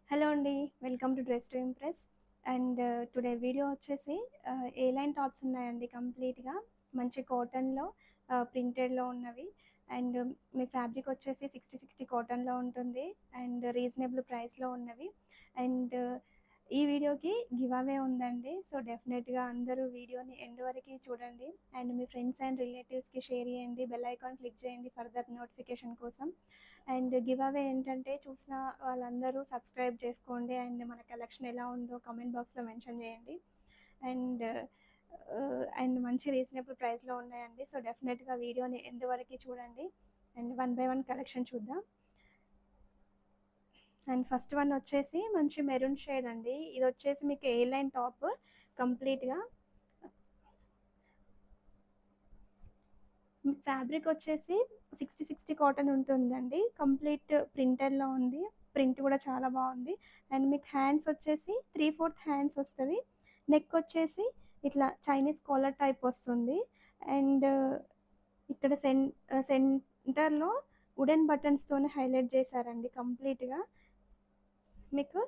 Hello అండి. Welcome to dress to impress. And today video వచ్చేసి ఏ line tops ఉన్నాయండి కంప్లీట్‌గా. మంచి కాటన్‌లో ప్రింటెడ్‌లో ఉన్నవి. అండ్ మీ ఫ్యాబ్రిక్ వచ్చేసి 60 కాటన్‌లో ఉంటుంది. అండ్ రీజనబుల్ ప్రైస్‌లో ఉన్నవి. అండ్ ఈ వీడియోకి గివ్ అవే ఉందండి. సో, డెఫినెట్‌గా అందరూ వీడియోని ఎండ్ వరకి చూడండి. అండ్ మీ ఫ్రెండ్స్ అండ్ రిలేటివ్స్‌కి షేర్ చేయండి. బెల్ ఐకాన్ క్లిక్ చేయండి ఫర్దర్ నోటిఫికేషన్ కోసం. అండ్ గివ్ అవే ఏంటంటే చూసిన వాళ్ళందరూ సబ్స్క్రైబ్ చేసుకోండి. అండ్ మన కలెక్షన్ ఎలా ఉందో కామెంట్ బాక్స్లో మెన్షన్ చేయండి. అండ్ అండ్ మంచి రీజనబుల్ ప్రైస్లో ఉన్నాయండి. సో డెఫినెట్గా వీడియోని ఎండ్ వరకు చూడండి. And one by one collection చూద్దాం. అండ్ ఫస్ట్ వన్ వచ్చేసి మంచి మెరూన్ షేడ్ అండి. ఇది వచ్చేసి మీకు ఏ లైన్ టాప్ కంప్లీట్గా. ఫ్యాబ్రిక్ వచ్చేసి 60 కాటన్ ఉంటుందండి. కంప్లీట్ ప్రింటెడ్లో ఉంది. ప్రింట్ కూడా చాలా బాగుంది. అండ్ మీకు హ్యాండ్స్ వచ్చేసి 3/4 హ్యాండ్స్ వస్తుంది. నెక్ వచ్చేసి ఇట్లా చైనీస్ కాలర్ టైప్ వస్తుంది. అండ్ ఇక్కడ సెంటర్లో వుడెన్ బటన్స్తోనే హైలైట్ చేశారండి కంప్లీట్గా. మీకు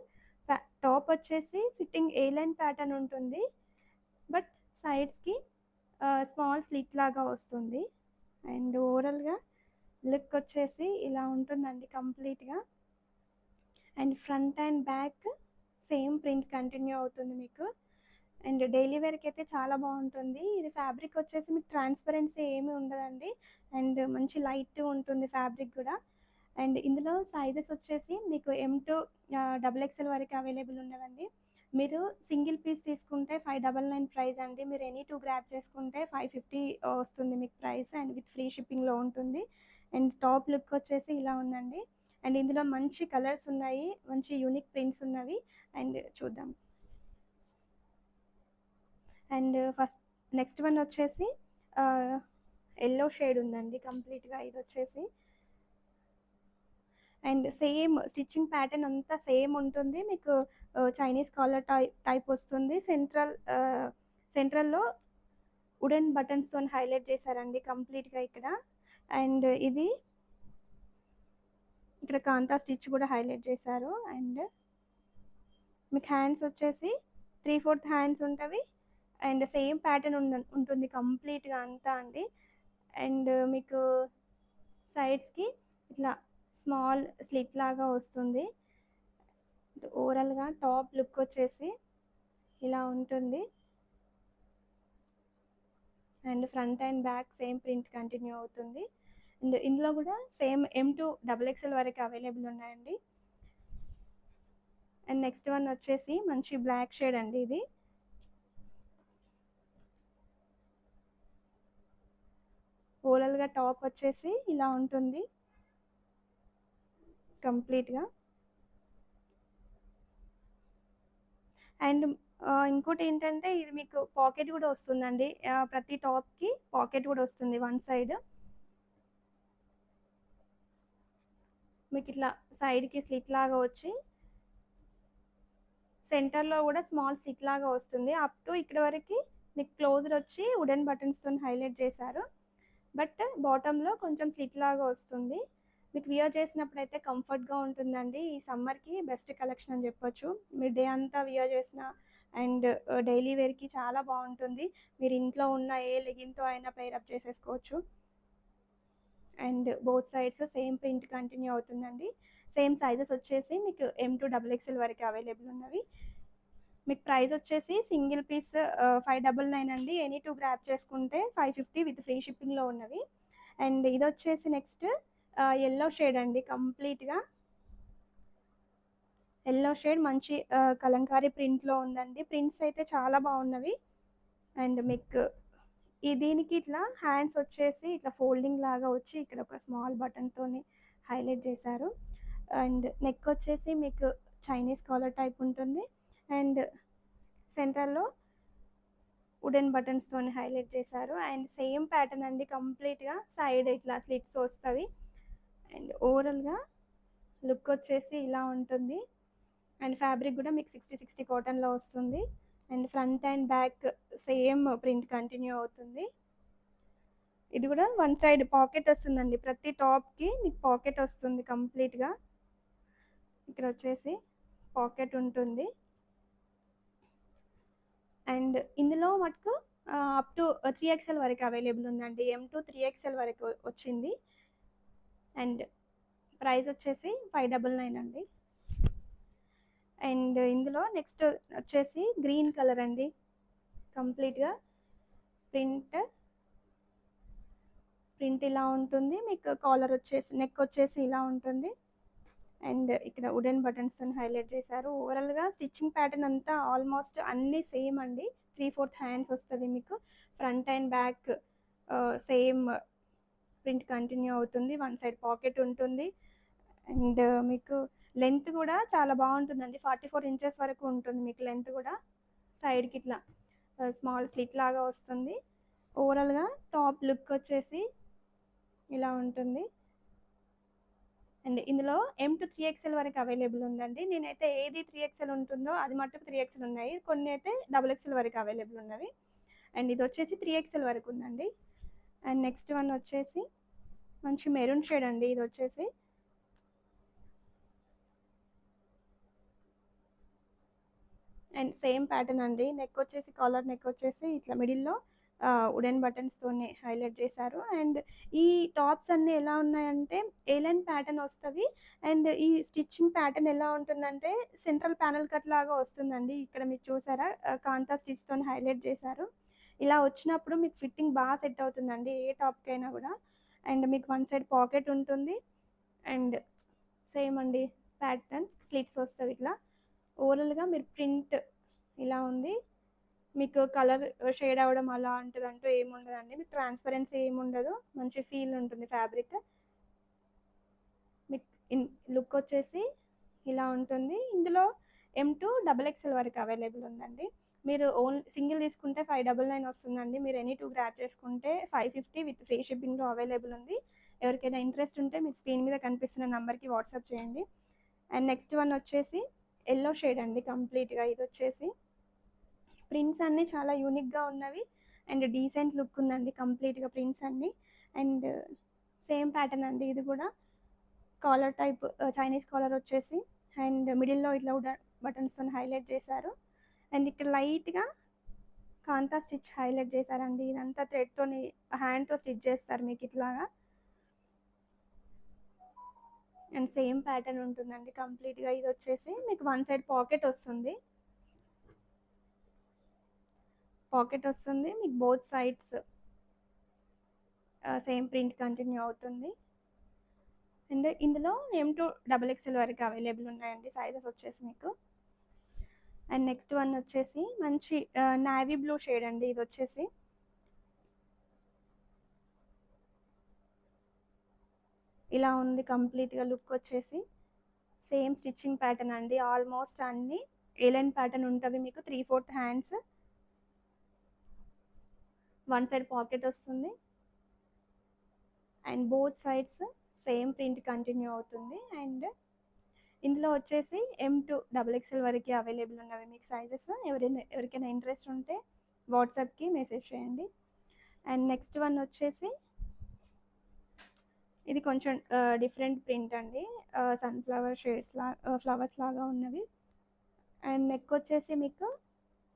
టాప్ వచ్చేసి ఫిట్టింగ్ ఏ లైన్ ప్యాటర్న్ ఉంటుంది. బట్ సైడ్స్కి స్మాల్ స్లిట్ లాగా వస్తుంది. అండ్ ఓవరాల్గా లుక్ వచ్చేసి ఇలా ఉంటుందండి కంప్లీట్గా. And front and back same print continue అవుతుంది మీకు. అండ్ డైలీ వేర్కి అయితే చాలా బాగుంటుంది. ఇది ఫ్యాబ్రిక్ వచ్చేసి మీకు ట్రాన్స్పరెన్సీ ఏమీ ఉండదండి. అండ్ మంచి లైట్ ఉంటుంది ఫ్యాబ్రిక్ కూడా. అండ్ ఇందులో సైజెస్ వచ్చేసి మీకు M to XXL వరకు అవైలబుల్ ఉన్నదండి. మీరు సింగిల్ పీస్ తీసుకుంటే 599 ప్రైస్ అండి. మీరు ఎనీ టూ గ్రాప్ చేసుకుంటే 550 వస్తుంది మీకు ప్రైస్. అండ్ విత్ ఫ్రీ షిప్పింగ్లో ఉంటుంది. అండ్ టాప్ లుక్ వచ్చేసి ఇలా ఉందండి. అండ్ ఇందులో మంచి కలర్స్ ఉన్నాయి, మంచి యూనిక్ ప్రింట్స్ ఉన్నవి. అండ్ చూద్దాం. అండ్ ఫస్ట్ నెక్స్ట్ వన్ వచ్చేసి ఎల్లో షేడ్ ఉందండి కంప్లీట్గా. ఇది వచ్చేసి అండ్ సేమ్ స్టిచ్చింగ్ ప్యాటర్న్ అంతా సేమ్ ఉంటుంది మీకు. చైనీస్ కాలర్ టైప్ వస్తుంది. సెంట్రల్లో వుడెన్ బటన్స్తో హైలైట్ చేశారండి కంప్లీట్గా ఇక్కడ. అండ్ ఇది ఇక్కడ కాంతా స్టిచ్ కూడా హైలైట్ చేశారు. అండ్ మీకు హ్యాండ్స్ వచ్చేసి 3/4 హ్యాండ్స్ ఉంటవి. అండ్ సేమ్ ప్యాటర్న్ ఉంటుంది కంప్లీట్గా అంతా అండి. అండ్ మీకు సైడ్స్కి ఇట్లా స్మాల్ స్లిట్ లాగా వస్తుంది. ఓవరాల్గా టాప్ లుక్ వచ్చేసి ఇలా ఉంటుంది. And front and back same print continue అవుతుంది. అండ్ ఇందులో కూడా సేమ్ M to XXL వరకు అవైలబుల్ ఉన్నాయండి. అండ్ నెక్స్ట్ వన్ వచ్చేసి మంచి బ్లాక్ షేడ్ అండి. ఇది ఓవరాల్గా టాప్ వచ్చేసి ఇలా ఉంటుంది కంప్లీట్గా. అండ్ ఇంకోటి ఏంటంటే ఇది మీకు పాకెట్ కూడా వస్తుందండి. ప్రతి టాప్కి పాకెట్ కూడా వస్తుంది వన్ సైడ్. మీకు ఇట్లా సైడ్కి స్లిట్ లాగా వచ్చి సెంటర్లో కూడా స్మాల్ స్లిట్ లాగా వస్తుంది. అప్ టు ఇక్కడ వరకు మీకు క్లోజర్ వచ్చి వుడెన్ బటన్స్తో హైలైట్ చేశారు. బట్ బాటంలో కొంచెం స్లిట్ లాగా వస్తుంది. మీకు వియర్ చేసినప్పుడు అయితే కంఫర్ట్గా ఉంటుందండి. ఈ సమ్మర్కి బెస్ట్ కలెక్షన్ అని చెప్పొచ్చు. మీరు డే అంతా వియర్ చేసిన అండ్ డైలీ వేర్కి చాలా బాగుంటుంది. మీరు ఇంట్లో ఉన్న ఏ లెగిన్తో అయినా పేరప్ చేసేసుకోవచ్చు. And both sides same print continue అవుతుందండి. సేమ్ సైజెస్ వచ్చేసి మీకు M to XXL వరకు అవైలబుల్ ఉన్నవి. మీకు ప్రైస్ వచ్చేసి సింగిల్ పీస్ 599 అండి. ఎనీ టూ గ్రాప్ చేసుకుంటే 550 విత్ ఫ్రీ షిప్పింగ్లో ఉన్నవి. అండ్ ఇది వచ్చేసి నెక్స్ట్ ఎల్లో షేడ్ అండి. కంప్లీట్గా ఎల్లో షేడ్ మంచి కలంకారీ ప్రింట్లో ఉందండి. ప్రింట్స్ అయితే చాలా బాగున్నవి. అండ్ మీకు దీనికి ఇట్లా హ్యాండ్స్ వచ్చేసి ఇట్లా ఫోల్డింగ్ లాగా వచ్చి ఇక్కడ ఒక స్మాల్ బటన్తోని హైలైట్ చేశారు. అండ్ నెక్ వచ్చేసి మీకు చైనీస్ కాలర్ టైప్ ఉంటుంది. అండ్ సెంటర్లో వుడెన్ బటన్స్తోని హైలైట్ చేశారు. అండ్ సేమ్ ప్యాటర్న్ అండి కంప్లీట్గా. సైడ్ ఇట్లా స్లిట్స్ వస్తవి. అండ్ ఓవరాల్గా లుక్ వచ్చేసి ఇలా ఉంటుంది. అండ్ ఫ్యాబ్రిక్ కూడా మీకు 60 కాటన్లో వస్తుంది. And front and back same print continue అవుతుంది. ఇది కూడా వన్ సైడ్ పాకెట్ వస్తుందండి. ప్రతి టాప్కి మీకు పాకెట్ వస్తుంది కంప్లీట్గా. ఇక్కడ వచ్చేసి పాకెట్ ఉంటుంది. అండ్ ఇందులో మటుకు అప్ టు 3XL వరకు అవైలబుల్ ఉందండి. ఎం టు 3XL వరకు వచ్చింది. అండ్ ప్రైస్ వచ్చేసి 599 అండి. అండ్ ఇందులో నెక్స్ట్ వచ్చేసి గ్రీన్ కలర్ అండి. కంప్లీట్గా ప్రింట్ ఇలా ఉంటుంది. మీకు కాలర్ వచ్చేసి నెక్ వచ్చేసి ఇలా ఉంటుంది. అండ్ ఇక్కడ వుడెన్ బటన్స్తో హైలైట్ చేశారు. ఓవరాల్గా స్టిచ్చింగ్ ప్యాటర్న్ అంతా ఆల్మోస్ట్ అన్నీ సేమ్ అండి. 3/4 హ్యాండ్స్ వస్తుంది మీకు. Front and back same print continue అవుతుంది. వన్ సైడ్ పాకెట్ ఉంటుంది. అండ్ మీకు లెంత్ కూడా చాలా బాగుంటుందండి. 44 ఇంచెస్ వరకు ఉంటుంది మీకు లెంత్ కూడా. సైడ్కి ఇట్లా స్మాల్ స్లిట్ లాగా వస్తుంది. ఓవరాల్గా టాప్ లుక్ వచ్చేసి ఇలా ఉంటుంది. అండ్ ఇందులో ఎం టు 3XL వరకు అవైలబుల్ ఉందండి. నేనైతే ఏది 3XL ఉంటుందో అది మట్టుకు 3XL ఉన్నాయి. కొన్ని అయితే XXL వరకు అవైలబుల్ ఉన్నవి. అండ్ ఇది వచ్చేసి 3XL వరకు ఉందండి. అండ్ నెక్స్ట్ వన్ వచ్చేసి మంచి మెరూన్ షేడ్ అండి. ఇది వచ్చేసి అండ్ సేమ్ ప్యాటర్న్ అండి. నెక్ వచ్చేసి కాలర్ నెక్ వచ్చేసి ఇట్లా మిడిల్లో వుడెన్ బటన్స్తోనే హైలైట్ చేశారు. అండ్ ఈ టాప్స్ అన్నీ ఎలా ఉన్నాయంటే ఏలైన్ ప్యాటర్న్ వస్తుంది. అండ్ ఈ స్టిచ్చింగ్ ప్యాటర్న్ ఎలా ఉంటుందంటే సెంట్రల్ ప్యానల్ కట్ లాగా వస్తుందండి. ఇక్కడ మీరు చూసారా కాంతా స్టిచ్తో హైలైట్ చేశారు. ఇలా వచ్చినప్పుడు మీకు ఫిట్టింగ్ బాగా సెట్ అవుతుందండి ఏ టాప్కైనా కూడా. అండ్ మీకు వన్ సైడ్ పాకెట్ ఉంటుంది. అండ్ సేమ్ అండి ప్యాటర్న్ స్లిట్స్ వస్తుంది ఇట్లా. ఓవరాల్గా మీరు ప్రింట్ ఇలా ఉంది. మీకు కలర్ షేడ్ అవ్వడం అలా ఉంటుందంటూ ఏముండదండి. మీకు ట్రాన్స్పరెన్సీ ఏముండదు. మంచి ఫీల్ ఉంటుంది ఫ్యాబ్రిక్. మీకు లుక్ వచ్చేసి ఇలా ఉంటుంది. ఇందులో ఎం టు XXL వరకు అవైలబుల్ ఉందండి. మీరు సింగిల్ తీసుకుంటే 599 వస్తుందండి. మీరు ఎనీ 2 గ్రాప్ చేసుకుంటే 550 విత్ ఫ్రీ షిప్పింగ్లో అవైలబుల్ ఉంది. ఎవరికైనా ఇంట్రెస్ట్ ఉంటే మీ స్క్రీన్ మీద కనిపిస్తున్న నెంబర్కి వాట్సాప్ చేయండి. అండ్ నెక్స్ట్ వన్ వచ్చేసి ఎల్లో షేడ్ అండి. కంప్లీట్గా ఇది వచ్చేసి ప్రింట్స్ అన్నీ చాలా యూనిక్గా ఉన్నవి. అండ్ డీసెంట్ లుక్ ఉందండి కంప్లీట్గా ప్రింట్స్ అన్నీ. అండ్ సేమ్ ప్యాటర్న్ అండి. ఇది కూడా కాలర్ టైప్ చైనీస్ కాలర్ వచ్చేసి అండ్ మిడిల్లో ఇట్లా బటన్స్తో హైలైట్ చేశారు. అండ్ ఇక్కడ లైట్గా కాంతా స్టిచ్ హైలైట్ చేశారండి. ఇదంతా థ్రెడ్తో హ్యాండ్తో స్టిచ్ చేస్తారు మీకు ఇట్లాగా. అండ్ సేమ్ ప్యాటర్న్ ఉంటుందండి కంప్లీట్గా. ఇది వచ్చేసి మీకు వన్ సైడ్ పాకెట్ వస్తుంది. మీకు both sides same print continue అవుతుంది. అండ్ ఇందులో ఎం టు XXL వరకు అవైలబుల్ ఉన్నాయండి సైజెస్ వచ్చేసి మీకు. అండ్ నెక్స్ట్ వన్ వచ్చేసి మంచి నావీ బ్లూ షేడ్ అండి. ఇది వచ్చేసి ఇలా ఉంది కంప్లీట్గా లుక్ వచ్చేసి. సేమ్ స్టిచ్చింగ్ ప్యాటర్న్ అండి. ఆల్మోస్ట్ అన్ని ఏలైన్ ప్యాటర్న్ ఉంటుంది మీకు. 3/4 హ్యాండ్స్, వన్ సైడ్ పాకెట్ వస్తుంది. And both sides same print continue అవుతుంది. అండ్ ఇందులో వచ్చేసి ఎం టు XXL వరకు అవైలబుల్ ఉన్నవి మీకు సైజెస్. ఎవరికైనా ఇంట్రెస్ట్ ఉంటే వాట్సాప్కి మెసేజ్ చేయండి. అండ్ నెక్స్ట్ వన్ వచ్చేసి ఇది కొంచెం డిఫరెంట్ ప్రింట్ అండి. సన్ఫ్లవర్ షేడ్స్ ఫ్లవర్స్ లాగా ఉన్నవి. అండ్ నెక్ వచ్చేసి మీకు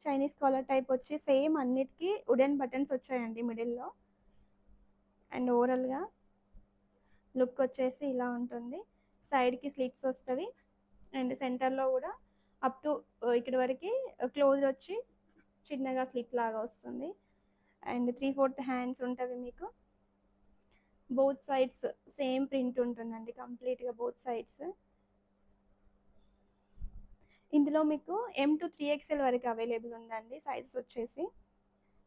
చైనీస్ కాలర్ టైప్ వచ్చి సేమ్ అన్నిటికీ వుడెన్ బటన్స్ వచ్చాయండి మిడిల్లో. అండ్ ఓవరాల్గా లుక్ వచ్చేసి ఇలా ఉంటుంది. సైడ్కి స్లిట్స్ వస్తుంది. అండ్ సెంటర్లో కూడా అప్ టు ఇక్కడ వరకు క్లోజ్ వచ్చి చిన్నగా స్లిట్ లాగా వస్తుంది. అండ్ 3/4 హ్యాండ్స్ ఉంటుంది మీకు. బోత్ సైడ్స్ సేమ్ ప్రింట్ ఉంటుందండి కంప్లీట్గా బోత్ సైడ్స్. ఇందులో మీకు ఎం టు 3XL వరకు అవైలబుల్ ఉందండి సైజెస్ వచ్చేసి.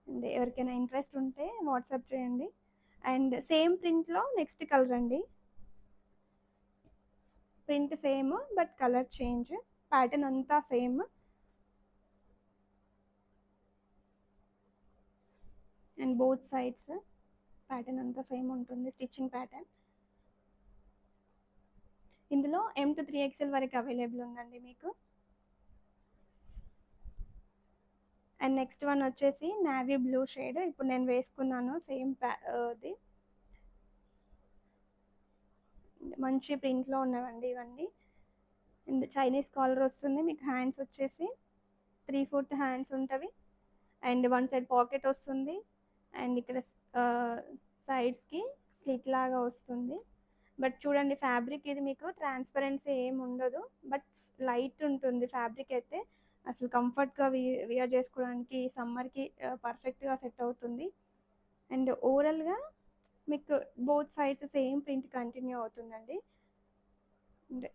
అండ్ ఎవరికైనా ఇంట్రెస్ట్ ఉంటే వాట్సాప్ చేయండి. అండ్ సేమ్ ప్రింట్లో నెక్స్ట్ కలర్ అండి. Print same but colour change. Pattern అంతా same. And both sides pattern అంతా సేమ్ ఉంటుంది స్టిచ్చింగ్ ప్యాటర్న్. ఇందులో ఎం టు 3XL వరకు అవైలబుల్ ఉందండి మీకు. అండ్ నెక్స్ట్ వన్ వచ్చేసి నావీ బ్లూ షేడ్. ఇప్పుడు నేను వేసుకున్నాను సేమ్ ఇది మంచి ప్రింట్లో ఉన్నవండి ఇవన్నీ. అండ్ చైనీస్ కాలర్ వస్తుంది. మీకు హ్యాండ్స్ వచ్చేసి 3/4 హ్యాండ్స్ ఉంటవి. అండ్ వన్ సైడ్ పాకెట్ వస్తుంది. అండ్ ఇక్కడ సైడ్స్కి స్లిట్ లాగా వస్తుంది. బట్ చూడండి ఫ్యాబ్రిక్ ఇది మీకు ట్రాన్స్పరెన్సీ ఏమి ఉండదు. బట్ లైట్ ఉంటుంది ఫ్యాబ్రిక్ అయితే. అసలు కంఫర్ట్గా వియర్ చేసుకోవడానికి సమ్మర్కి పర్ఫెక్ట్గా సెట్ అవుతుంది. అండ్ ఓవరాల్గా మీకు both sides same print continue అవుతుందండి.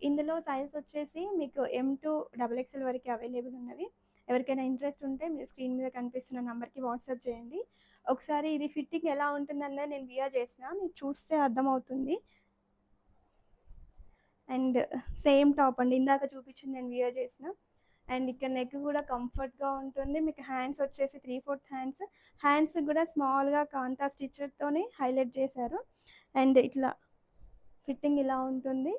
ఇందులో సైజ్ వచ్చేసి మీకు M2 XXL వరకు అవైలబుల్ ఉన్నవి. ఎవరికైనా ఇంట్రెస్ట్ ఉంటే మీరు స్క్రీన్ మీద కనిపిస్తున్న నెంబర్కి వాట్సాప్ చేయండి. ఒకసారి ఇది ఫిట్టింగ్ ఎలా ఉంటుందన్నది నేను వియర్ చేసిన, మీకు చూస్తే అర్థమవుతుంది. అండ్ సేమ్ టాప్ అండి, ఇందాక చూపించింది నేను వియర్ చేసిన. అండ్ ఇక్కడ నెక్ కూడా కంఫర్ట్గా ఉంటుంది. మీకు హ్యాండ్స్ వచ్చేసి 3/4 హ్యాండ్స్. హ్యాండ్స్ కూడా స్మాల్గా కాంతా స్టిచ్తోనే హైలైట్ చేశారు. అండ్ ఇట్లా ఫిట్టింగ్ ఇలా ఉంటుంది.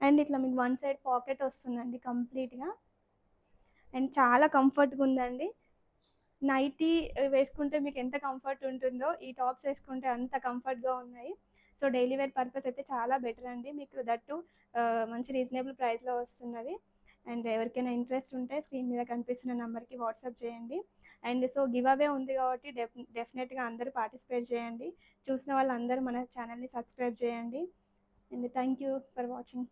అండ్ ఇట్లా మీకు వన్ సైడ్ పాకెట్ వస్తుందండి కంప్లీట్గా. అండ్ చాలా కంఫర్ట్గా ఉందండి. నైటీ వేసుకుంటే మీకు ఎంత కంఫర్ట్ ఉంటుందో ఈ టాప్స్ వేసుకుంటే అంత కంఫర్ట్గా ఉన్నాయి. సో డైలీ వేర్ పర్పస్ అయితే చాలా బెటర్ అండి. మీకు దట్టు మంచి రీజనబుల్ ప్రైస్లో వస్తున్నవి. అండ్ ఎవరికైనా ఇంట్రెస్ట్ ఉంటే స్క్రీన్ మీద కనిపిస్తున్న నెంబర్కి వాట్సాప్ చేయండి. అండ్ సో గివ్ అవే ఉంది కాబట్టి డెఫినెట్గా అందరూ పార్టిసిపేట్ చేయండి. చూసిన వాళ్ళందరూ మన ఛానల్ని సబ్స్క్రైబ్ చేయండి. And thank you for watching.